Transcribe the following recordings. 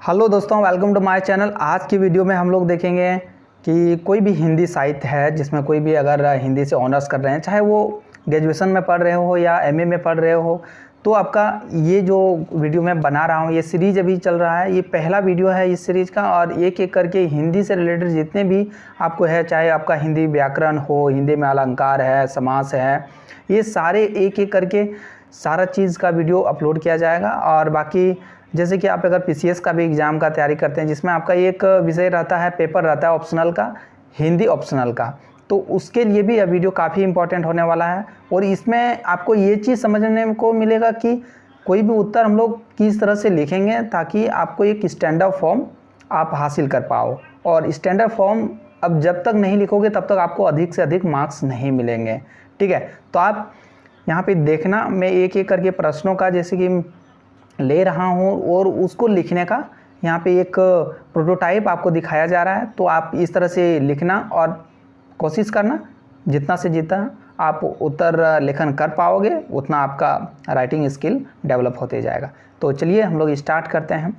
Hello दोस्तों, welcome to my channel. आज की वीडियो में हम लोग देखेंगे कि कोई भी हिंदी साहित्य है जिसमें कोई भी अगर हिंदी से ऑनर्स कर रहे हैं, चाहे वो ग्रेजुएशन में पढ़ रहे हो या एमए में पढ़ रहे हो, तो आपका ये जो वीडियो मैं बना रहा हूँ, ये सीरीज़ अभी चल रहा है, ये पहला वीडियो है इस सीरीज़ का। और एक एक करके हिंदी से रिलेटेड जितने भी आपको है, चाहे आपका हिंदी व्याकरण हो, हिंदी में अलंकार है, समास है, ये सारे एक एक करके सारा चीज़ का वीडियो अपलोड किया जाएगा। और बाकी जैसे कि आप अगर पीसीएस का भी एग्ज़ाम का तैयारी करते हैं, जिसमें आपका एक विषय रहता है, पेपर रहता है ऑप्शनल का, हिंदी ऑप्शनल का, तो उसके लिए भी यह वीडियो काफ़ी इंपॉर्टेंट होने वाला है। और इसमें आपको ये चीज़ समझने को मिलेगा कि कोई भी उत्तर हम लोग किस तरह से लिखेंगे ताकि आपको एक स्टैंडर्ड फॉर्म आप हासिल कर पाओ। और स्टैंडर्ड फॉर्म अब जब तक नहीं लिखोगे तब तक आपको अधिक से अधिक मार्क्स नहीं मिलेंगे। ठीक है, तो आप यहाँ पे देखना, मैं एक एक करके प्रश्नों का जैसे कि ले रहा हूँ और उसको लिखने का यहाँ पे एक प्रोटोटाइप आपको दिखाया जा रहा है। तो आप इस तरह से लिखना और कोशिश करना, जितना से जितना आप उत्तर लेखन कर पाओगे उतना आपका राइटिंग स्किल डेवलप होते जाएगा। तो चलिए हम लोग स्टार्ट करते हैं।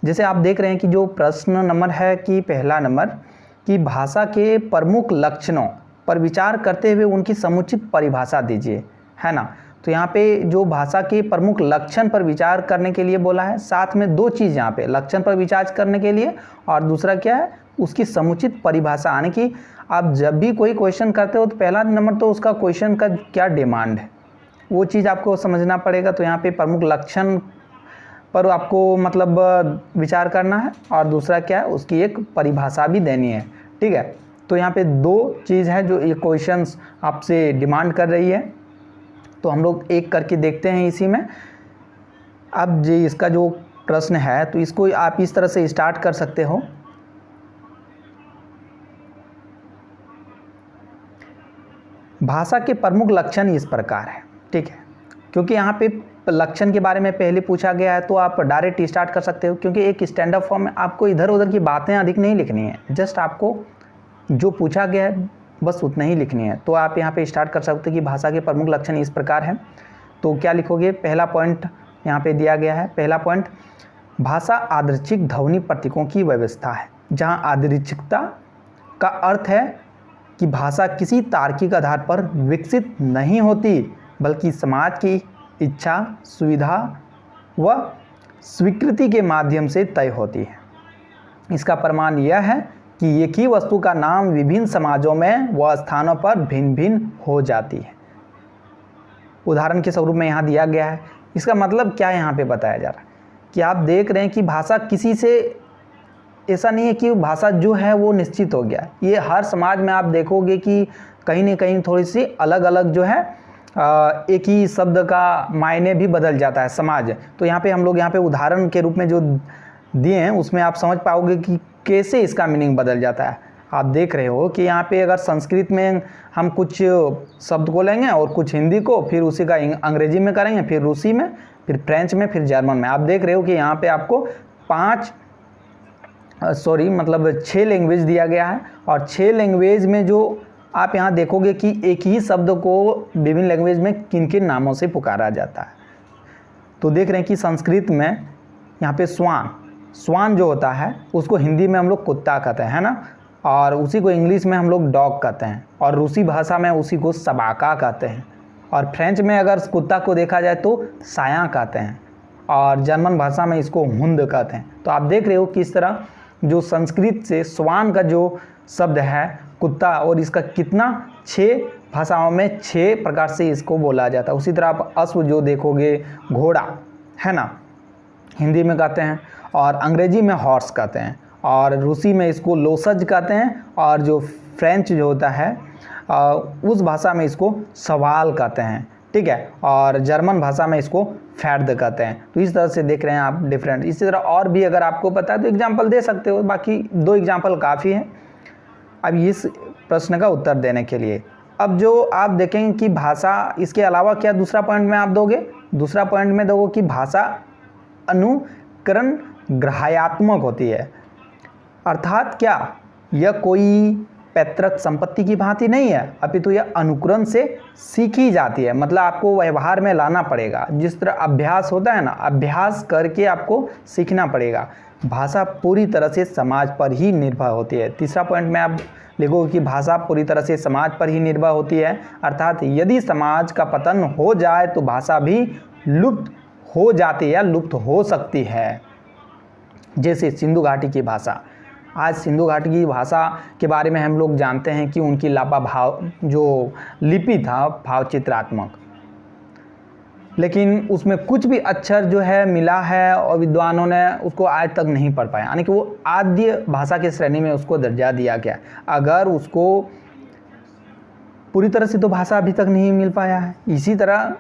जैसे आप देख रहे हैं कि जो प्रश्न नंबर है कि पहला नंबर कि भाषा के प्रमुख लक्षणों पर विचार करते हुए उनकी समुचित परिभाषा दीजिए, है ना। तो यहाँ पे जो भाषा के प्रमुख लक्षण पर विचार करने के लिए बोला है, साथ में दो चीज़ यहाँ पे, लक्षण पर विचार करने के लिए और दूसरा क्या है, उसकी समुचित परिभाषा। यानी कि आप जब भी कोई क्वेश्चन करते हो तो पहला नंबर तो उसका क्वेश्चन का क्या डिमांड है, वो चीज़ आपको समझना पड़ेगा। तो यहाँ पे प्रमुख लक्षण पर आपको मतलब विचार करना है और दूसरा क्या है, उसकी एक परिभाषा भी देनी है। ठीक है, तो यहाँ पे दो चीज़ है जो ये क्वेश्चन आपसे डिमांड कर रही है। तो हम लोग एक करके देखते हैं इसी में। अब जी इसका जो प्रश्न है तो इसको आप इस तरह से स्टार्ट कर सकते हो। भाषा के प्रमुख लक्षण इस प्रकार है। ठीक है, क्योंकि यहाँ पे लक्षण के बारे में पहले पूछा गया है तो आप डायरेक्ट स्टार्ट कर सकते हो, क्योंकि एक स्टैंडर्ड फॉर्म में आपको इधर उधर की बातें अधिक नहीं लिखनी है, जस्ट आपको जो पूछा गया है बस उतना ही लिखनी है। तो आप यहाँ पे स्टार्ट कर सकते हो कि भाषा के प्रमुख लक्षण इस प्रकार हैं। तो क्या लिखोगे, पहला पॉइंट यहाँ पे दिया गया है। पहला पॉइंट, भाषा यादृच्छिक ध्वनि प्रतीकों की व्यवस्था है, जहाँ यादृच्छिकता का अर्थ है कि भाषा किसी तार्किक आधार पर विकसित नहीं होती, बल्कि समाज की इच्छा, सुविधा व स्वीकृति के माध्यम से तय होती है। इसका प्रमाण यह है कि एक ही वस्तु का नाम विभिन्न समाजों में व स्थानों पर भिन्न भिन्न हो जाती है। उदाहरण के स्वरूप में यहाँ दिया गया है। इसका मतलब क्या यहाँ पे बताया जा रहा है कि आप देख रहे हैं कि भाषा किसी से, ऐसा नहीं है कि भाषा जो है वो निश्चित हो गया, ये हर समाज में आप देखोगे कि कहीं ना कहीं थोड़ी सी अलग अलग जो है एक ही शब्द का मायने भी बदल जाता है समाज। तो यहाँ पे हम लोग यहाँ पे उदाहरण के रूप में जो दिए हैं उसमें आप समझ पाओगे कि कैसे इसका मीनिंग बदल जाता है। आप देख रहे हो कि यहाँ पे अगर संस्कृत में हम कुछ शब्द को लेंगे और कुछ हिंदी को, फिर उसी का अंग्रेजी में करेंगे, फिर रूसी में, फिर फ्रेंच में, फिर जर्मन में। आप देख रहे हो कि यहाँ पे आपको 6 लैंग्वेज दिया गया है। और 6 लैंग्वेज में जो आप यहाँ देखोगे कि एक ही शब्द को विभिन्न लैंग्वेज में किन किन नामों से पुकारा जाता है। तो देख रहे हैं कि संस्कृत में यहाँ पे स्वान जो होता है उसको हिंदी में हम लोग कुत्ता कहते हैं, है ना, और उसी को इंग्लिश में हम लोग डॉग कहते हैं, और रूसी भाषा में उसी को सबाका कहते हैं, और फ्रेंच में अगर कुत्ता को देखा जाए तो साया कहते हैं, और जर्मन भाषा में इसको हुंद कहते हैं। तो आप देख रहे हो किस तरह जो संस्कृत से स्वान का जो शब्द है कुत्ता, और इसका कितना 6 भाषाओं में 6 प्रकार से इसको बोला जाता है। उसी तरह आप अश्व जो देखोगे, घोड़ा, है ना, हिंदी में कहते हैं, और अंग्रेजी में हॉर्स कहते हैं, और रूसी में इसको लोसज कहते हैं, और जो फ्रेंच जो होता है उस भाषा में इसको सवाल कहते हैं। ठीक है, और जर्मन भाषा में इसको फैर्द कहते हैं। तो इस तरह से देख रहे हैं आप डिफरेंट। इसी तरह और भी अगर आपको पता है तो एग्जाम्पल दे सकते हो, बाकी 2 एग्जाम्पल काफ़ी हैं अब इस प्रश्न का उत्तर देने के लिए। अब जो आप देखेंगे कि भाषा, इसके अलावा क्या दूसरा पॉइंट में आप दोगे, दूसरा पॉइंट में दोगे कि भाषा अनुकरण ग्राह्यात्मक होती है। अर्थात क्या, यह कोई पैतृक संपत्ति की भांति नहीं है, अपितु यह अनुकरण से सीखी जाती है। मतलब आपको व्यवहार में लाना पड़ेगा, जिस तरह अभ्यास होता है ना, अभ्यास करके आपको सीखना पड़ेगा। भाषा पूरी तरह से समाज पर ही निर्भर होती है। तीसरा पॉइंट में आप लिखोगे कि भाषा पूरी तरह से समाज पर ही निर्भर होती है, अर्थात यदि समाज का पतन हो जाए तो भाषा भी लुप्त हो जाती है या लुप्त हो सकती है। जैसे सिंधु घाटी की भाषा, आज सिंधु घाटी की भाषा के बारे में हम लोग जानते हैं कि उनकी लापा भाव जो लिपि था भावचित्रात्मक, लेकिन उसमें कुछ भी अक्षर जो है मिला है और विद्वानों ने उसको आज तक नहीं पढ़ पाया, यानी कि वो आद्य भाषा की श्रेणी में उसको दर्जा दिया गया। अगर उसको पूरी तरह से तो भाषा अभी तक नहीं मिल पाया है। इसी तरह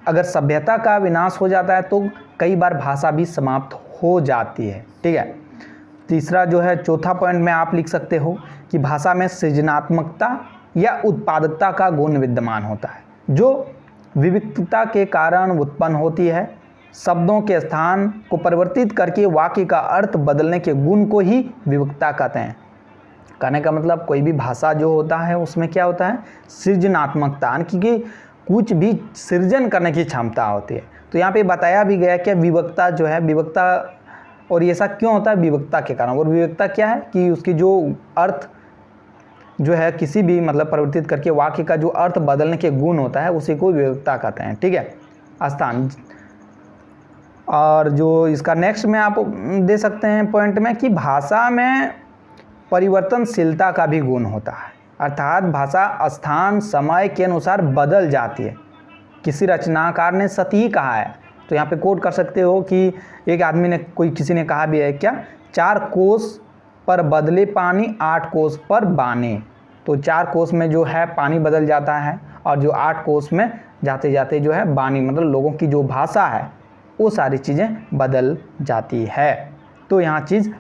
अगर सभ्यता का विनाश हो जाता है तो कई बार भाषा भी समाप्त हो जाती है। ठीक है। तीसरा जो है, चौथा पॉइंट में आप लिख सकते हो कि भाषा में सृजनात्मकता या उत्पादकता का गुण विद्यमान होता है, जो विविधता के कारण उत्पन्न होती है। शब्दों के स्थान को परिवर्तित करके वाक्य का अर्थ बदलने के गुण को ही विविधता कहते हैं। कहने का मतलब कोई भी भाषा जो होता है उसमें क्या होता है, सृजनात्मकता, क्योंकि कुछ भी सृजन करने की क्षमता होती है। तो यहाँ पे बताया भी गया कि विविधता जो है, विविधता, और ये ऐसा क्यों होता है, विविधता के कारण। और विविधता क्या है कि उसकी जो अर्थ जो है किसी भी मतलब परिवर्तित करके वाक्य का जो अर्थ बदलने के गुण होता है उसी को विविधता कहते हैं। ठीक है, स्थान। और जो इसका नेक्स्ट में आप दे सकते हैं पॉइंट में कि भाषा में परिवर्तनशीलता का भी गुण होता है, अर्थात भाषा स्थान समय के अनुसार बदल जाती है। किसी रचनाकार ने सती कहा है, तो यहाँ पे कोट कर सकते हो कि एक आदमी ने, किसी ने कहा भी है क्या, 4 कोस पर बदले पानी 8 कोस पर बाने। तो 4 कोस में जो है पानी बदल जाता है और जो 8 कोस में जाते जाते जो है बानी, मतलब लोगों की जो भाषा है वो सारी चीज़ें बदल जाती है। तो यहाँ चीज़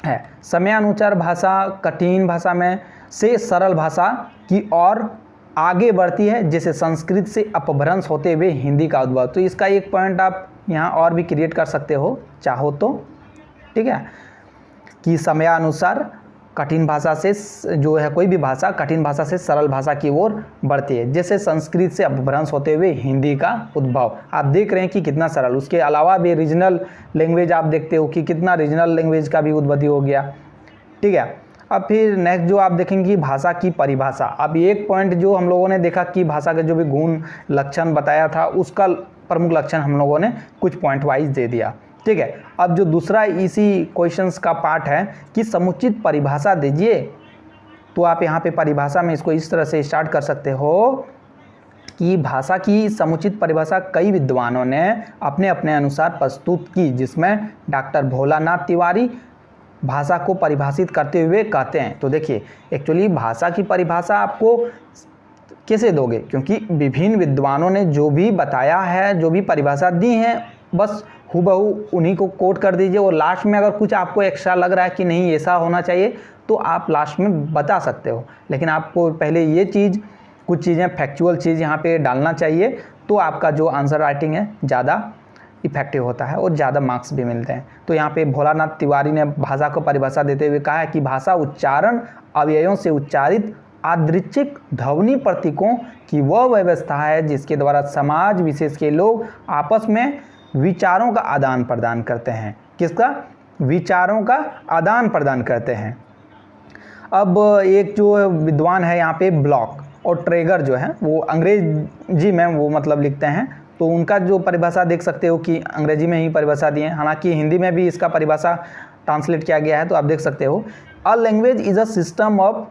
है। समयानुसार भाषा कठिन भाषा में से सरल भाषा की ओर आगे बढ़ती है, जैसे संस्कृत से अपभ्रंश होते हुए हिंदी का उद्भव। तो इसका एक पॉइंट आप यहाँ और भी क्रिएट कर सकते हो चाहो तो। ठीक है, कि समयानुसार कठिन भाषा से जो है, कोई भी भाषा कठिन भाषा से सरल भाषा की ओर बढ़ती है, जैसे संस्कृत से अपभ्रंश होते हुए हिंदी का उद्भव। आप देख रहे हैं कि कितना सरल। उसके अलावा भी रीजनल लैंग्वेज आप देखते हो कि कितना रीजनल लैंग्वेज का भी उत्पत्ति हो गया। ठीक है। अब फिर नेक्स्ट जो आप देखेंगे कि भाषा की परिभाषा। अब एक पॉइंट जो हम लोगों ने देखा कि भाषा के जो भी गुण लक्षण बताया था उसका प्रमुख लक्षण हम लोगों ने कुछ पॉइंट वाइज दे दिया। ठीक है। अब जो दूसरा इसी क्वेश्चंस का पार्ट है कि समुचित परिभाषा दीजिए, तो आप यहाँ पे परिभाषा में इसको इस तरह से स्टार्ट कर सकते हो कि भाषा की समुचित परिभाषा कई विद्वानों ने अपने अपने अनुसार प्रस्तुत की, जिसमें डॉक्टर भोलानाथ तिवारी भाषा को परिभाषित करते हुए कहते हैं। तो देखिए, एक्चुअली भाषा की परिभाषा आपको कैसे दोगे, क्योंकि विभिन्न विद्वानों ने जो भी बताया है, जो भी परिभाषा दी है, बस हूबहू उन्हीं को कोट कर दीजिए। और लास्ट में अगर कुछ आपको एक्स्ट्रा लग रहा है कि नहीं ऐसा होना चाहिए, तो आप लास्ट में बता सकते हो। लेकिन आपको पहले ये चीज़, कुछ चीज़ें फैक्चुअल चीज़ यहाँ पे डालना चाहिए, तो आपका जो आंसर राइटिंग है ज़्यादा इफेक्टिव होता है और ज़्यादा मार्क्स भी मिलते हैं। तो यहाँ पे भोलानाथ तिवारी ने भाषा को परिभाषा देते हुए कहा है कि भाषा उच्चारण अवयवों से उच्चारित यादृच्छिक ध्वनि प्रतीकों की वह व्यवस्था है जिसके द्वारा समाज विशेष के लोग आपस में विचारों का आदान प्रदान करते हैं। किसका? विचारों का आदान प्रदान करते हैं। अब एक जो विद्वान है यहाँ पे ब्लॉक और ट्रेगर जो है वो अंग्रेजी में वो मतलब लिखते हैं, तो उनका जो परिभाषा देख सकते हो कि अंग्रेजी में ही परिभाषा दी है, हालांकि हिंदी में भी इसका परिभाषा ट्रांसलेट किया गया है, तो आप देख सकते हो। A language is a system of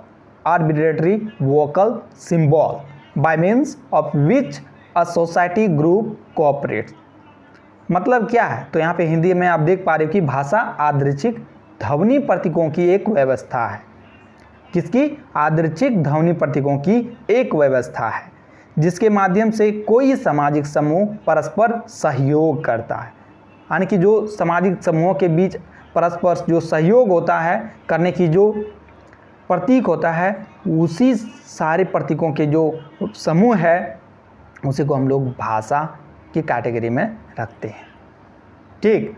arbitrary vocal symbol by means of which a society group cooperates. मतलब क्या है, तो यहाँ पे हिंदी में आप देख पा रहे हो कि भाषा यादृच्छिक ध्वनि प्रतीकों की एक व्यवस्था है। किसकी? यादृच्छिक ध्वनि प्रतीकों की एक व्यवस्था है जिसके माध्यम से कोई सामाजिक समूह परस्पर सहयोग करता है। यानी कि जो सामाजिक समूहों के बीच परस्पर जो सहयोग होता है करने की जो प्रतीक होता है, उसी सारे प्रतीकों के जो समूह है उसी को हम लोग भाषा की कैटेगरी में रखते हैं। ठीक,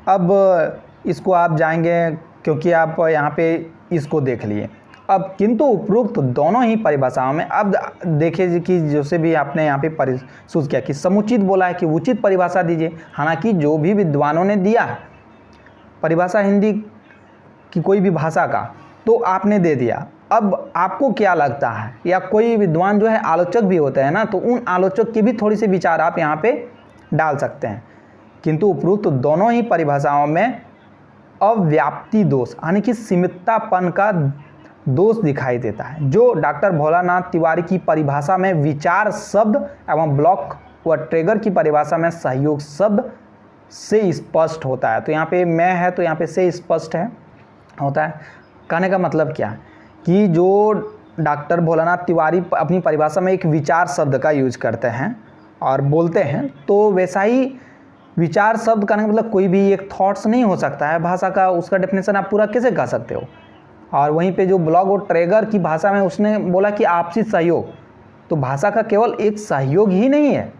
अब इसको आप जाएंगे क्योंकि आप यहाँ पे इसको देख लिए। अब किंतु उपरोक्त दोनों ही परिभाषाओं में अब देखिए कि जैसे भी आपने यहाँ पे परिसूच किया कि समुचित बोला है कि उचित परिभाषा दीजिए। हालांकि जो भी विद्वानों ने दिया है परिभाषा हिंदी की कोई भी भाषा का तो आपने दे दिया। अब आपको क्या लगता है, या कोई विद्वान जो है आलोचक भी होते हैं ना, तो उन आलोचक के भी थोड़ी सी विचार आप यहाँ पे डाल सकते हैं। किंतु उपरोक्त दोनों ही परिभाषाओं में अव्याप्ति दोष यानी कि सीमिततापन का दोष दिखाई देता है, जो डॉक्टर भोलानाथ तिवारी की परिभाषा में विचार शब्द एवं ब्लॉक व ट्रिगर की परिभाषा में सहयोग शब्द से स्पष्ट होता है। तो यहाँ पे मैं है तो यहाँ पे से स्पष्ट है होता है। कहने का मतलब क्या है कि जो डॉक्टर भोलानाथ तिवारी अपनी परिभाषा में एक विचार शब्द का यूज करते हैं और बोलते हैं, तो वैसा ही विचार शब्द कहने का मतलब कोई भी एक थॉट्स नहीं हो सकता है भाषा का, उसका डेफिनेशन आप पूरा कैसे कर सकते हो। और वहीं पे जो ब्लॉक और ट्रिगर की भाषा में उसने बोला कि आपसी सहयोग, तो भाषा का केवल एक सहयोग ही नहीं है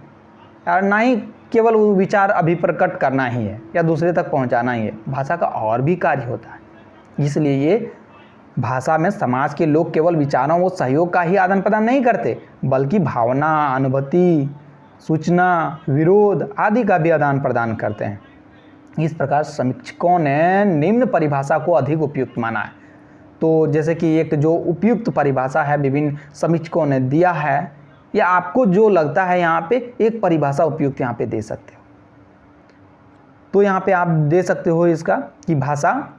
और ना ही केवल वो विचार अभिप्रकट करना ही है या दूसरे तक पहुंचाना ही है, भाषा का और भी कार्य होता है। इसलिए ये भाषा में समाज के लोग केवल विचारों व सहयोग का ही आदान प्रदान नहीं करते, बल्कि भावना, अनुभूति, सूचना, विरोध आदि का भी आदान प्रदान करते हैं। इस प्रकार समीक्षकों ने निम्न परिभाषा को अधिक उपयुक्त माना है। तो जैसे कि एक जो उपयुक्त परिभाषा है विभिन्न समीक्षकों ने दिया है, या आपको जो लगता है यहाँ पे एक परिभाषा उपयुक्त यहाँ पे दे सकते हो। तो यहाँ पे आप दे सकते हो इसका कि भाषा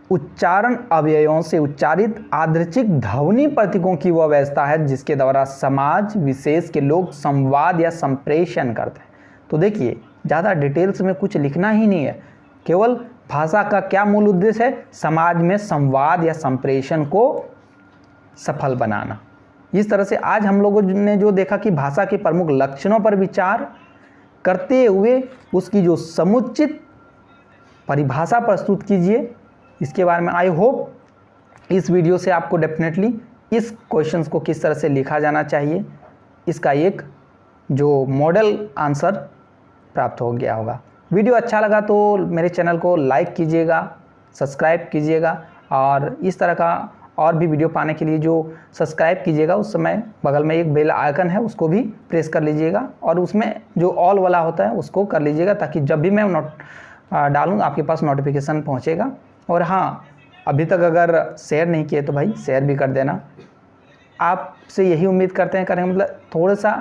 उच्चारण अवयवों से उच्चारित आदृच्छिक ध्वनि प्रतीकों की वह व्यवस्था है जिसके द्वारा समाज विशेष के लोग संवाद या संप्रेषण करते हैं। तो देखिए ज़्यादा डिटेल्स में कुछ लिखना ही नहीं है, केवल भाषा का क्या मूल उद्देश्य है, समाज में संवाद या संप्रेषण को सफल बनाना। इस तरह से आज हम लोगों ने जो देखा कि भाषा के प्रमुख लक्षणों पर विचार करते हुए उसकी जो समुचित परिभाषा प्रस्तुत कीजिए, इसके बारे में आई होप इस वीडियो से आपको डेफिनेटली इस क्वेश्चंस को किस तरह से लिखा जाना चाहिए इसका एक जो मॉडल आंसर प्राप्त हो गया होगा। वीडियो अच्छा लगा तो मेरे चैनल को लाइक कीजिएगा, सब्सक्राइब कीजिएगा, और इस तरह का और भी वीडियो पाने के लिए जो सब्सक्राइब कीजिएगा उस समय बगल में एक बेल आइकन है उसको भी प्रेस कर लीजिएगा, और उसमें जो ऑल वाला होता है उसको कर लीजिएगा, ताकि जब भी मैं डालूँ आपके पास नोटिफिकेशन पहुँचेगा। और हाँ, अभी तक अगर शेयर नहीं किए तो भाई शेयर भी कर देना। आपसे यही उम्मीद करते हैं, करेंगे मतलब थोड़ा सा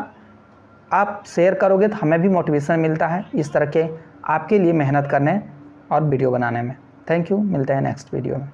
आप शेयर करोगे तो हमें भी मोटिवेशन मिलता है इस तरह के आपके लिए मेहनत करने और वीडियो बनाने में। थैंक यू, मिलते हैं नेक्स्ट वीडियो में।